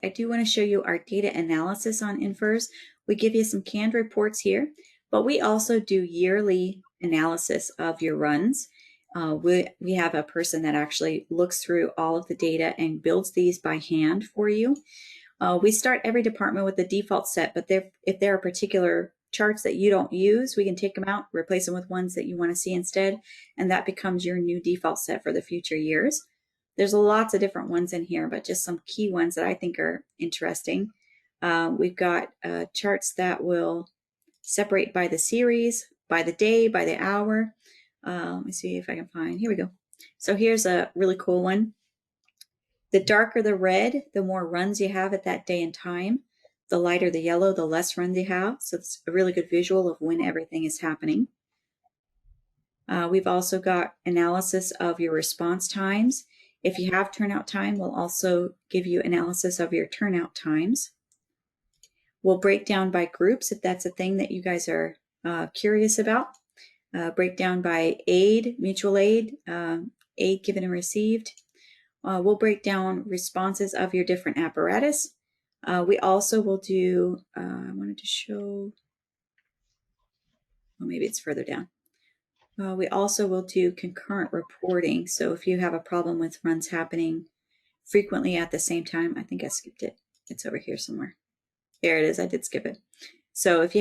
I do want to show you our data analysis on infers. We give you some canned reports here, but we also do yearly analysis of your runs. We have a person that actually looks through all of the data and builds these by hand for you. We start every department with the default set, but if there are particular charts that you don't use, we can take them out, replace them with ones that you want to see instead, and that becomes your new default set for the future years. There's lots of different ones in here, but just some key ones that I think are interesting. We've got charts that will separate by the series, by the day, by the hour. Let me see if I can find, here we go. So here's a really cool one. The darker the red, the more runs you have at that day and time. The lighter the yellow, the less runs you have. So it's a really good visual of when everything is happening. We've also got analysis of your response times. If you have turnout time, we'll also give you analysis of your turnout times. We'll break down by groups if that's a thing that you guys are curious about. Break down by aid, mutual aid, aid given and received. We'll break down responses of your different apparatus. We also will do, I wanted to show, well, maybe it's further down. We also will do concurrent reporting. So if you have a problem with runs happening frequently at the same time, I think I skipped it. It's over here somewhere. There it is. I did skip it. So if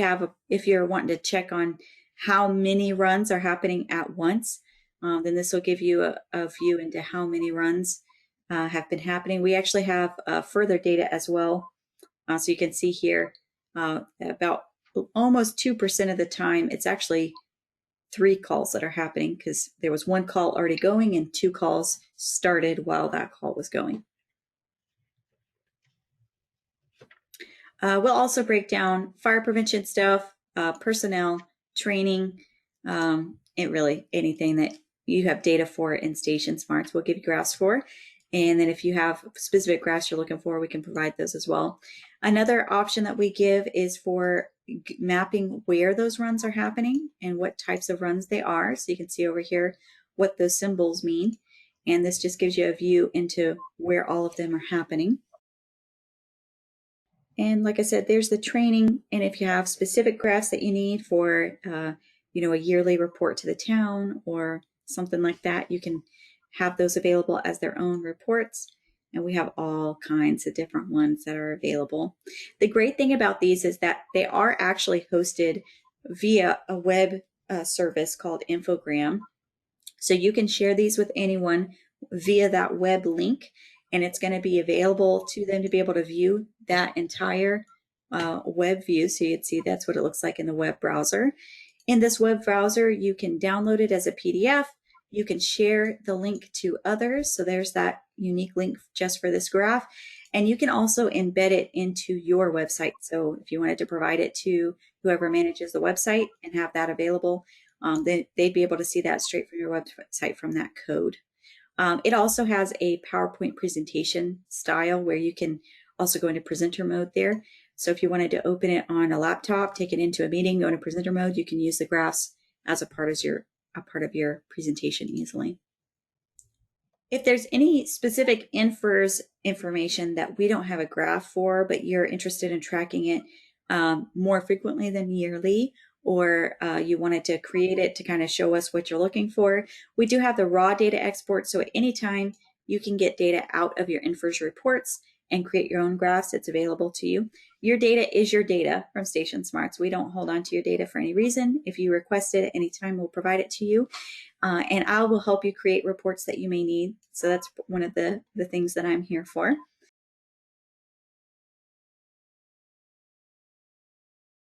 you're wanting to check on how many runs are happening at once, then this will give you a view into how many runs have been happening. We actually have further data as well. So you can see here about almost 2% of the time, it's actually 3 calls that are happening because there was 1 call already going and 2 calls started while that call was going. We'll also break down fire prevention stuff, personnel, training, really anything that you have data for in StationSMARTS, we'll give you graphs for. And then if you have specific graphs you're looking for, we can provide those as well. Another option that we give is for mapping where those runs are happening and what types of runs they are. So you can see over here what those symbols mean. And this just gives you a view into where all of them are happening. And like I said, there's the training. And if you have specific graphs that you need for, a yearly report to the town or something like that, you can have those available as their own reports. And we have all kinds of different ones that are available. The great thing about these is that they are actually hosted via a web service called Infogram. So you can share these with anyone via that web link, and it's going to be available to them to be able to view that entire web view. So you'd see that's what it looks like in the web browser. In this web browser, you can download it as a PDF. You can share the link to others. So there's that unique link just for this graph. And you can also embed it into your website. So if you wanted to provide it to whoever manages the website and have that available, then they'd be able to see that straight from your website from that code. It also has a PowerPoint presentation style where you can also go into presenter mode there. So if you wanted to open it on a laptop, take it into a meeting, go into presenter mode, you can use the graphs as a part of your presentation easily. If there's any specific infers information that we don't have a graph for, but you're interested in tracking it more frequently than yearly, or you wanted to create it to kind of show us what you're looking for, we do have the raw data export. So at any time you can get data out of your infers reports and create your own graphs. It's available to you. Your data is your data from StationSMARTS. We don't hold on to your data for any reason. If you request it at any time, we'll provide it to you. And I will help you create reports that you may need. So that's one of the things that I'm here for.